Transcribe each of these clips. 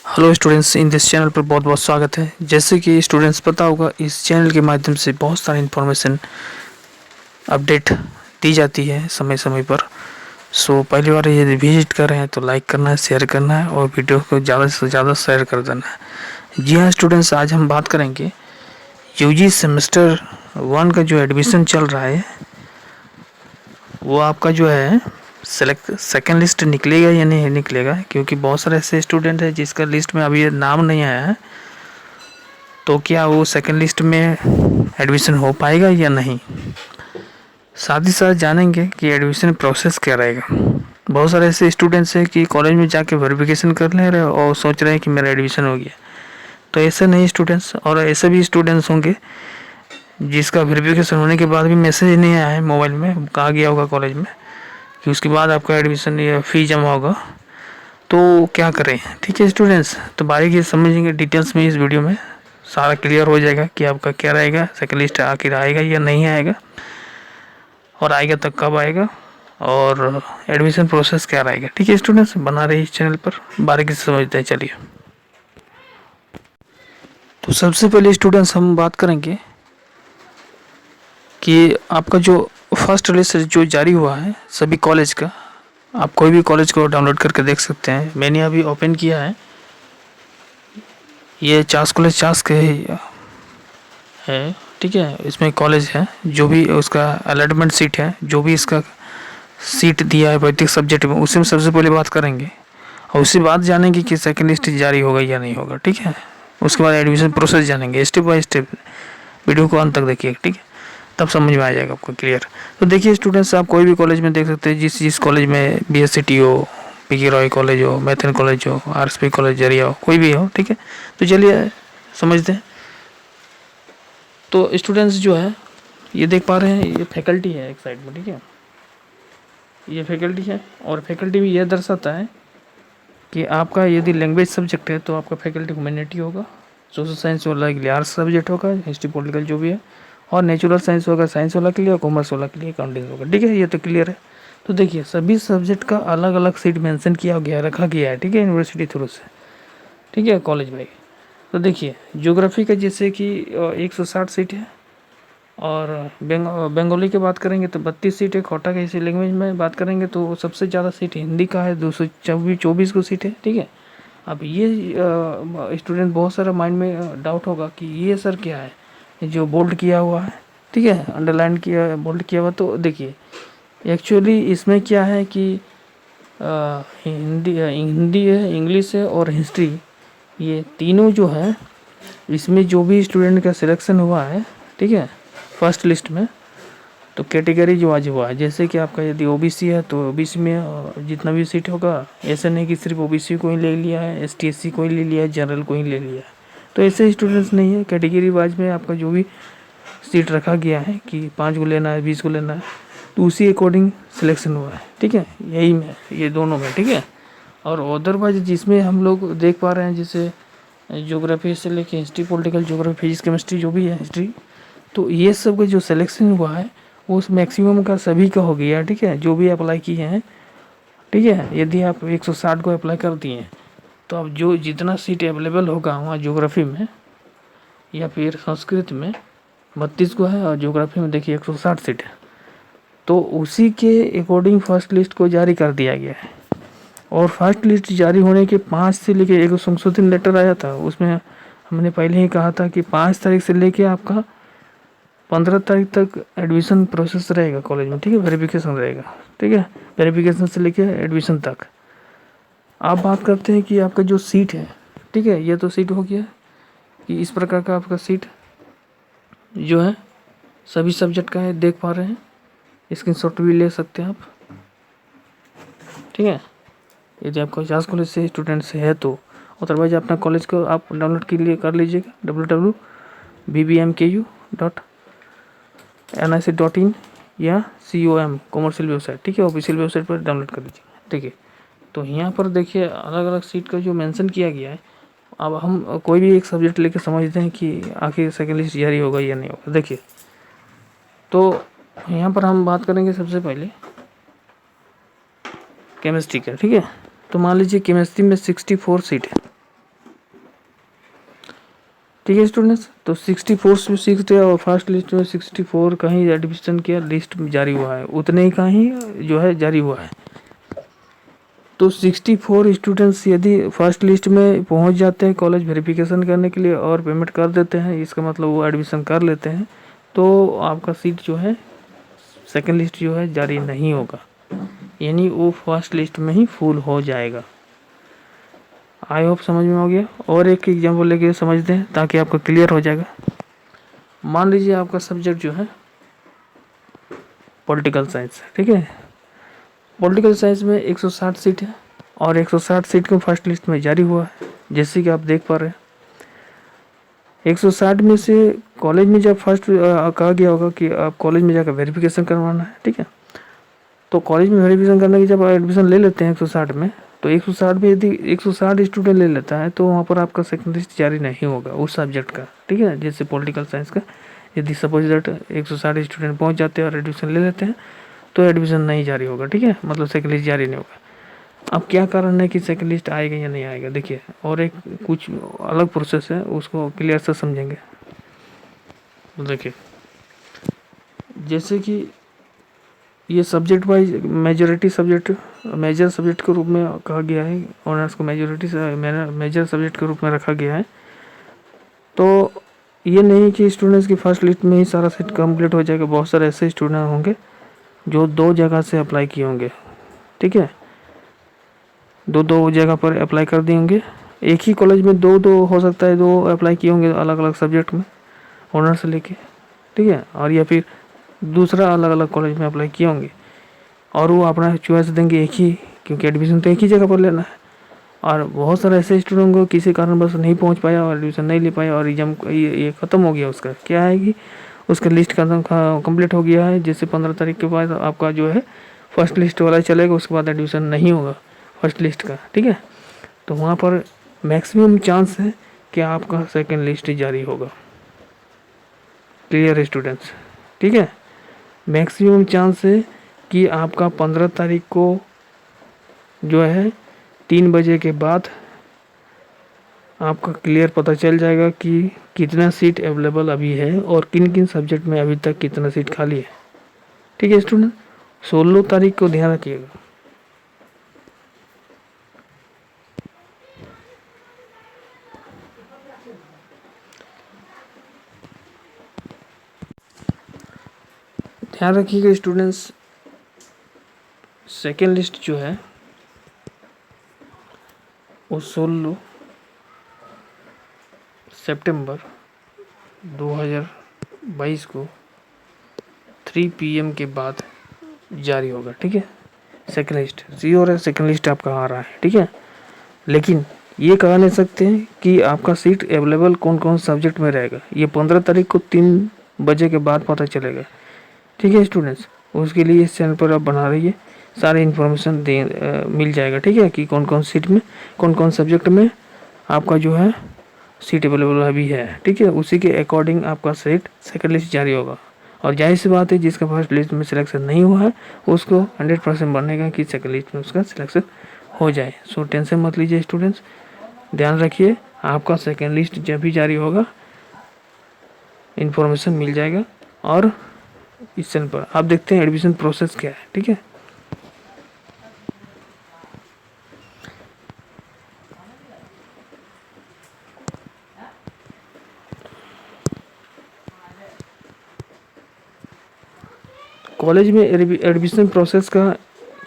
Hello students, in this channel पर बहुत बहुत स्वागत है। जैसे कि स्टूडेंट्स पता होगा, इस चैनल के माध्यम से बहुत सारी इन्फॉर्मेशन अपडेट दी जाती है समय समय पर। सो पहली बार यदि विजिट कर रहे हैं तो लाइक करना है, शेयर करना है और वीडियो को ज़्यादा से ज़्यादा शेयर कर देना है। जी हाँ स्टूडेंट्स, आज हम बात करेंगे यूजी सेमेस्टर 1 का जो एडमिशन चल रहा है वो आपका जो है सेकेंड लिस्ट निकलेगा या नहीं निकलेगा, क्योंकि बहुत सारे ऐसे स्टूडेंट हैं जिसका लिस्ट में अभी नाम नहीं आया है। तो क्या वो सेकेंड लिस्ट में एडमिशन हो पाएगा या नहीं, साथ ही साथ जानेंगे कि एडमिशन प्रोसेस क्या रहेगा। बहुत सारे ऐसे स्टूडेंट्स हैं कि कॉलेज में जाके वेरिफिकेशन कर ले रहे और सोच रहे हैं कि मेरा एडमिशन हो गया। तो ऐसे नहीं स्टूडेंट्स, और ऐसे भी स्टूडेंट्स होंगे जिसका वेरिफिकेशन होने के बाद भी मैसेज नहीं आया है मोबाइल में, कहा गया होगा कॉलेज में कि उसके बाद आपका एडमिशन या फ़ी जमा होगा। तो क्या करें, ठीक है स्टूडेंट्स। तो बारीकी से समझेंगे डिटेल्स में, इस वीडियो में सारा क्लियर हो जाएगा कि आपका क्या रहेगा, सेकंड लिस्ट आखिर आएगा या नहीं आएगा, और आएगा तो कब आएगा, और एडमिशन प्रोसेस क्या रहेगा। ठीक है स्टूडेंट्स, बना रहे इस चैनल पर, बारीकी से समझते हैं। चलिए, तो सबसे पहले स्टूडेंट्स हम बात करेंगे कि आपका जो फर्स्ट लिस्ट जो जारी हुआ है सभी कॉलेज का, आप कोई भी कॉलेज को डाउनलोड करके देख सकते हैं। मैंने अभी ओपन किया है, ये चास कॉलेज चास के है, ठीक है। इसमें कॉलेज है, जो भी उसका अलॉटमेंट सीट है, जो भी इसका सीट दिया है प्रत्येक सब्जेक्ट में, उसी में सबसे पहले बात करेंगे और उसके बाद जानेंगे कि सेकंड लिस्ट जारी होगा या नहीं होगा, ठीक है। उसके बाद एडमिशन प्रोसेस जानेंगे स्टेप बाय स्टेप। वीडियो को अंत तक देखिए, ठीक है, तब समझ में आ जाएगा आपको क्लियर। तो देखिए स्टूडेंट्स, आप कोई भी कॉलेज में देख सकते हैं, जिस कॉलेज में BSCT हो, PK रॉय कॉलेज हो, मैथन कॉलेज हो, RSP कॉलेज जरिया हो, कोई भी हो, ठीक है। तो चलिए समझते हैं। तो स्टूडेंट्स जो है ये देख पा रहे हैं, ये फैकल्टी है एक साइड में, ठीक है, ये फैकल्टी है। और फैकल्टी भी यह दर्शाता है कि आपका यदि लैंग्वेज सब्जेक्ट है तो आपका फैकल्टी ह्यूमैनिटी होगा, सोशल साइंस वाला के लिए आर्ट्स सब्जेक्ट होगा, हिस्ट्री पॉलिटिकल जो भी है, और नेचुरल साइंस होगा साइंस वाला के लिए, और कॉमर्स वाला के लिए अकाउंटिंग होगा, ठीक है। ये तो क्लियर है। तो देखिए सभी सब्जेक्ट का अलग अलग सीट मेंशन किया गया, रखा गया है, ठीक है, यूनिवर्सिटी थ्रू से, ठीक है, कॉलेज में। तो देखिए ज्योग्राफी का जैसे कि 160 सीट है, और बंगाली की बात करेंगे तो 32 सीट है। खोटा के इसी लैंग्वेज में बात करेंगे तो सबसे ज़्यादा सीट हिंदी का है, 224 को सीट है, ठीक है। अब ये स्टूडेंट बहुत सारा माइंड में डाउट होगा कि ये सर क्या है जो बोल्ड किया हुआ है, ठीक है, अंडरलाइन किया, बोल्ड किया हुआ। तो देखिए एक्चुअली इसमें क्या है कि हिंदी है, इंग्लिश है और हिस्ट्री, ये तीनों जो है इसमें जो भी स्टूडेंट का सिलेक्शन हुआ है, ठीक है, फर्स्ट लिस्ट में, तो कैटेगरी जो आज हुआ है, जैसे कि आपका यदि OBC है तो OBC में जितना भी सीट होगा, ऐसा नहीं कि सिर्फ OBC को ही ले लिया है, ST SC को ही ले लिया है, जनरल को ही ले लिया है। तो ऐसे स्टूडेंट्स नहीं है, कैटेगरी वाइज में आपका जो भी सीट रखा गया है कि 5 को लेना है, 20 को लेना है, तो उसी अकॉर्डिंग सिलेक्शन हुआ है, ठीक है, यही में, ये दोनों में, ठीक है। और अदरवाइज जिसमें हम लोग देख पा रहे हैं, जैसे ज्योग्राफी से लेके history, political, geography, physics, chemistry जो भी है, हिस्ट्री, तो ये सब का जो सिलेक्शन हुआ है वो मैक्सिमम का सभी का हो गया, ठीक है, जो भी अप्लाई किए हैं, ठीक है। यदि आप 160 को अप्लाई कर दिए हैं तो अब जो जितना सीट अवेलेबल होगा वहाँ ज्योग्राफी में या फिर संस्कृत में 32 को है, और ज्योग्राफी में देखिए 160 सीट है, तो उसी के अकॉर्डिंग फर्स्ट लिस्ट को जारी कर दिया गया है। और फर्स्ट लिस्ट जारी होने के 5 से लेके एक संशोधन लेटर आया था, उसमें हमने पहले ही कहा था कि 5 तारीख से लेके आपका 15 तारीख तक एडमिशन प्रोसेस रहेगा कॉलेज में, ठीक है, वेरिफिकेशन रहेगा, ठीक है, वेरिफिकेशन से लेके एडमिशन तक। आप बात करते हैं कि आपका जो सीट है, ठीक है, ये तो सीट हो गया कि इस प्रकार का आपका सीट जो है सभी सब्जेक्ट का है, देख पा रहे हैं, स्क्रीनशॉट भी ले सकते हैं आप, ठीक है, यदि आपका 50 कॉलेज से स्टूडेंट से है तो। अदरवाइज अपना कॉलेज को आप डाउनलोड के लिए कर लीजिएगा, www.bbmku.nic.in या COM कॉमर्शियल वेबसाइट, ठीक है, ऑफिशियल वेबसाइट पर डाउनलोड कर लीजिएगा, ठीक है। तो यहाँ पर देखिए अलग अलग सीट का जो मेंशन किया गया है। अब हम कोई भी एक सब्जेक्ट लेके समझते हैं कि आखिर सेकेंड लिस्ट जारी होगा या नहीं होगा। देखिए तो यहाँ पर हम बात करेंगे सबसे पहले केमिस्ट्री का, ठीक है। तो मान लीजिए केमिस्ट्री में 64 सीट है, ठीक है स्टूडेंट्स, तो 64 में 6 है और फर्स्ट लिस्ट में 64 का ही एडमिशन किया, लिस्ट जारी हुआ है, उतने ही का ही जो है जारी हुआ है। तो 64 स्टूडेंट्स यदि फर्स्ट लिस्ट में पहुंच जाते हैं कॉलेज वेरिफिकेशन करने के लिए और पेमेंट कर देते हैं, इसका मतलब वो एडमिशन कर लेते हैं, तो आपका सीट जो है सेकंड लिस्ट जो है जारी नहीं होगा, यानी वो फर्स्ट लिस्ट में ही फुल हो जाएगा। आई होप समझ में हो गया। और एक एग्जाम्पल लेके समझते हैं ताकि आपको क्लियर हो जाएगा। मान लीजिए आपका सब्जेक्ट जो है पॉलिटिकल साइंस है, ठीक है। पॉलिटिकल साइंस में 160 सीट है और 160 सीट को फर्स्ट लिस्ट में जारी हुआ है, जैसे कि आप देख पा रहे हैं। 160 में से कॉलेज में जब फर्स्ट कहा गया होगा कि आप कॉलेज में जाकर वेरिफिकेशन करवाना है, ठीक है। तो कॉलेज में वेरिफिकेशन करने की जब एडमिशन ले लेते हैं 160 में, तो 160 में यदि 160 स्टूडेंट ले लेता है तो वहाँ पर आपका सेकंड लिस्ट जारी नहीं होगा उस सब्जेक्ट का, ठीक है। जैसे पॉलिटिकल साइंस का यदि सपोज दैट 160 स्टूडेंट पहुँच जाते हैं और एडमिशन ले लेते हैं तो एडमिशन नहीं जारी होगा, ठीक है, मतलब सेकंड लिस्ट जारी नहीं होगा। अब क्या कारण है कि सेकंड लिस्ट आएगा या नहीं आएगा, देखिए, और एक कुछ अलग प्रोसेस है, उसको क्लियर से समझेंगे। तो देखिए, जैसे कि ये subject wise majority subject major subject के रूप में कहा गया है, ऑनर्स को मेजॉरिटी मेजर सब्जेक्ट के रूप में रखा गया है। तो ये नहीं कि स्टूडेंट्स की फर्स्ट लिस्ट में ही सारा सेट कंप्लीट हो जाएगा, बहुत सारे ऐसे स्टूडेंट होंगे जो 2 जगह से अप्लाई किए होंगे, ठीक है, दो जगह पर अप्लाई कर दिए होंगे। एक ही कॉलेज में दो हो सकता है, 2 अप्लाई किए होंगे अलग अलग सब्जेक्ट में ऑनर्स से लेके, ठीक है, और या फिर दूसरा अलग अलग कॉलेज में अप्लाई किए होंगे और वो अपना चॉइस देंगे एक ही, क्योंकि एडमिशन तो एक ही जगह पर लेना है। और बहुत सारे ऐसे स्टूडेंट को किसी कारणवश नहीं पहुंच पाया और एडमिशन नहीं ले पाया और एग्जाम ये ख़त्म हो गया, उसका क्या है कि उसका लिस्ट कंप्लीट हो गया है, जैसे 15 तारीख के बाद आपका जो है फर्स्ट लिस्ट वाला चलेगा, उसके बाद एडमिशन नहीं होगा फर्स्ट लिस्ट का, ठीक है। तो वहाँ पर मैक्सिमम चांस है कि आपका सेकंड लिस्ट जारी होगा। क्लियर स्टूडेंट्स, ठीक है, मैक्सिमम चांस है कि आपका 15 तारीख को जो है 3 बजे के बाद आपका क्लियर पता चल जाएगा कि कितना सीट अवेलेबल अभी है और किन किन सब्जेक्ट में अभी तक कितना सीट खाली है, ठीक है स्टूडेंट। 16 तारीख को ध्यान रखिएगा। ध्यान रखिएगा स्टूडेंट्स, सेकेंड लिस्ट जो है वो 16 सितंबर 2022 को 3 PM के बाद जारी होगा, ठीक है। सेकेंड लिस्ट श्योर है, सेकेंड लिस्ट आपका आ रहा है, ठीक है। लेकिन ये कह नहीं सकते हैं कि आपका सीट अवेलेबल कौन कौन सब्जेक्ट में रहेगा, ये 15 तारीख को 3 बजे के बाद पता चलेगा, ठीक है स्टूडेंट्स। उसके लिए इस चैनल पर आप बना रहिए, सारे इन्फॉर्मेशन मिल जाएगा, ठीक है, कि कौन कौन सीट में कौन कौन सब्जेक्ट में आपका जो है सीट अवेलेबल अभी है, ठीक है। उसी के अकॉर्डिंग आपका सीट सेकंड लिस्ट जारी होगा। और जाहिर सी बात है, जिसका फर्स्ट लिस्ट में सिलेक्शन नहीं हुआ है उसको 100% बनेगा कि सेकंड लिस्ट में उसका सिलेक्शन हो जाए। सो टेंशन मत लीजिए स्टूडेंट्स, ध्यान रखिए, आपका सेकंड लिस्ट जब भी जारी होगा इन्फॉर्मेशन मिल जाएगा। और इस चैनल पर आप देखते हैं एडमिशन प्रोसेस क्या है, ठीक है। कॉलेज में एडमिशन प्रोसेस का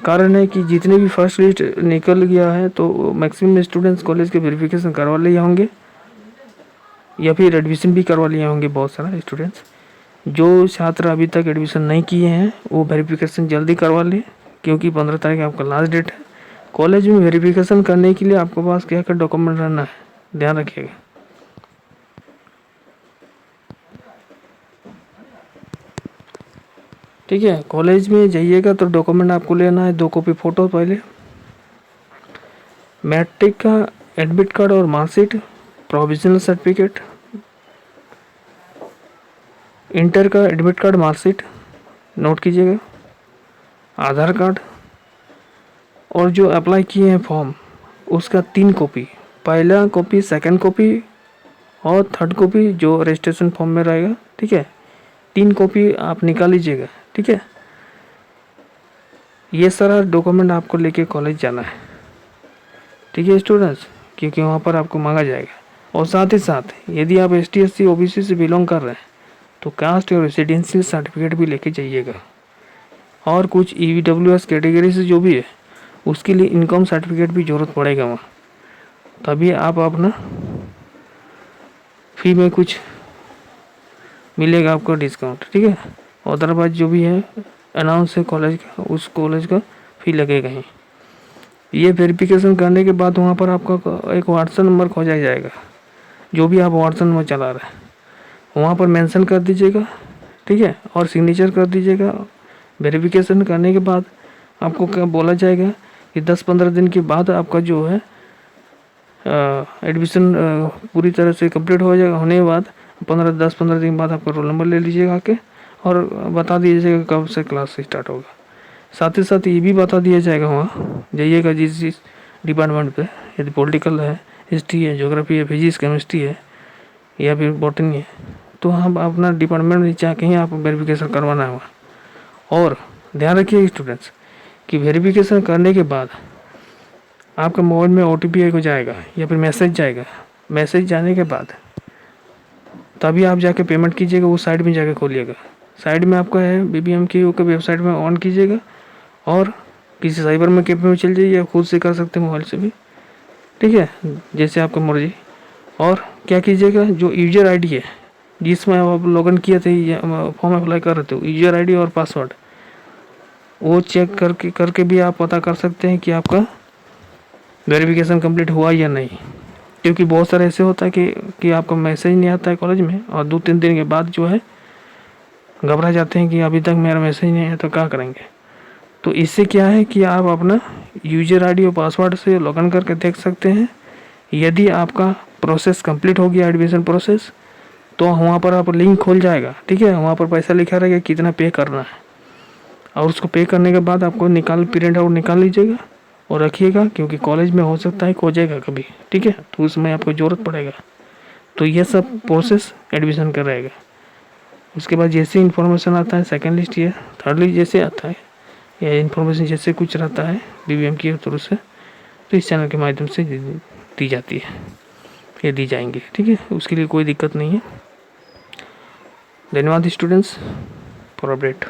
कारण है कि जितने भी फर्स्ट लिस्ट निकल गया है तो मैक्सिमम स्टूडेंट्स कॉलेज के वेरिफिकेशन करवा लिए होंगे या फिर एडमिशन भी करवा लिए होंगे। बहुत सारा स्टूडेंट्स, जो छात्र अभी तक एडमिशन नहीं किए हैं वो वेरिफिकेशन जल्दी करवा लें, क्योंकि 15 तारीख आपका लास्ट डेट है। कॉलेज में वेरिफिकेशन करने के लिए आपके पास क्या क्या डॉक्यूमेंट रहना है, ध्यान रखिएगा। ठीक है, कॉलेज में जाइएगा तो डॉक्यूमेंट आपको लेना है 2 कॉपी फ़ोटो, पहले मैट्रिक का एडमिट कार्ड और मार्कशीट, प्रोविजनल सर्टिफिकेट, इंटर का एडमिट कार्ड मार्कशीट नोट कीजिएगा, आधार कार्ड, और जो अप्लाई किए हैं फॉर्म उसका 3 कॉपी, पहला कॉपी, सेकंड कॉपी और थर्ड कॉपी जो रजिस्ट्रेशन फॉर्म में रहेगा, ठीक है। 3 कॉपी आप निकाल लीजिएगा, ठीक है। ये सारा डॉक्यूमेंट आपको लेके कॉलेज जाना है, ठीक है स्टूडेंट्स, क्योंकि वहाँ पर आपको मांगा जाएगा। और साथ ही साथ यदि आप ST SC OBC से बिलोंग कर रहे हैं तो कास्ट और रेसिडेंशियल सर्टिफिकेट भी लेके जाइएगा। और कुछ EWS कैटेगरी से जो भी है उसके लिए इनकम सर्टिफिकेट भी ज़रूरत पड़ेगा वहाँ, तभी आप अपना फी में कुछ मिलेगा आपको डिस्काउंट, ठीक है। अदरवाइज जो भी है अनाउंस है कॉलेज का, उस कॉलेज का फी लगेगा ही। ये वेरिफिकेशन करने के बाद वहाँ पर आपका एक व्हाट्सएप नंबर खोजा जाएगा, जो भी आप व्हाट्सएप नंबर चला रहे हैं वहाँ पर मेंशन कर दीजिएगा, ठीक है। और सिग्नेचर कर दीजिएगा। वेरिफिकेशन करने के बाद आपको क्या बोला जाएगा कि 10-15 दिन के बाद आपका जो है एडमिशन पूरी तरह से कंप्लीट हो जाएगा। होने के बाद 10-15 दिन बाद आपका रोल नंबर ले लीजिएगा आके और बता दीजिएगा कब से क्लास स्टार्ट होगा। साथ ही साथ ये भी बता दिया जाएगा वहाँ जाइएगा जिस डिपार्टमेंट पे, यदि पॉलिटिकल है, हिस्ट्री है, ज्योग्राफी है, फिजिक्स, केमिस्ट्री है या फिर बॉटनी है, तो हम अपना डिपार्टमेंट में जाके ही आप वेरिफिकेशन करवाना है वहाँ। और ध्यान रखिए स्टूडेंट्स कि वेरिफिकेशन करने के बाद आपके मोबाइल में OTP को जाएगा या फिर मैसेज जाएगा। मैसेज जाने के बाद तभी आप जाके पेमेंट कीजिएगा, वो साइड में जाके खोलिएगा। साइड में आपका है BBMKU के वेबसाइट में ऑन कीजिएगा और किसी साइबर में कैफे में चल जाइए या खुद से कर सकते हैं मोबाइल से भी, ठीक है, जैसे आपका मर्जी। और क्या कीजिएगा, जो यूजर ID है जिसमें आप लॉगिन किए थे, फॉर्म अप्लाई कर रहे थे, यूजर ID और पासवर्ड वो चेक करके भी आप पता कर सकते हैं कि आपका वेरिफिकेशन कंप्लीट हुआ या नहीं। क्योंकि बहुत सारे ऐसे होता है कि आपका मैसेज नहीं आता है कॉलेज में और 2-3 दिन के बाद जो है घबरा जाते हैं कि अभी तक मेरा मैसेज नहीं है तो क्या करेंगे। तो इससे क्या है कि आप अपना यूजर ID और पासवर्ड से लॉगिन करके देख सकते हैं। यदि आपका प्रोसेस कंप्लीट हो गया एडमिशन प्रोसेस, तो वहाँ पर आप लिंक खोल जाएगा, ठीक है। वहाँ पर पैसा लिखा रहेगा कितना पे करना है, और उसको पे करने के बाद आपको प्रिंट आउट निकाल लीजिएगा और रखिएगा, क्योंकि कॉलेज में हो सकता है खो जाएगा कभी, ठीक है, तो उसमें आपको ज़रूरत पड़ेगा। तो ये सब प्रोसेस एडमिशन का रहेगा। उसके बाद जैसे इन्फॉर्मेशन आता है सेकेंड लिस्ट या थर्ड लिस्ट जैसे आता है या इन्फॉर्मेशन जैसे कुछ रहता है BBM के थ्रू से, तो इस चैनल के माध्यम से दी जाती है या दी जाएंगे, ठीक है। उसके लिए कोई दिक्कत नहीं है। धन्यवाद स्टूडेंट्स फॉर अपडेट।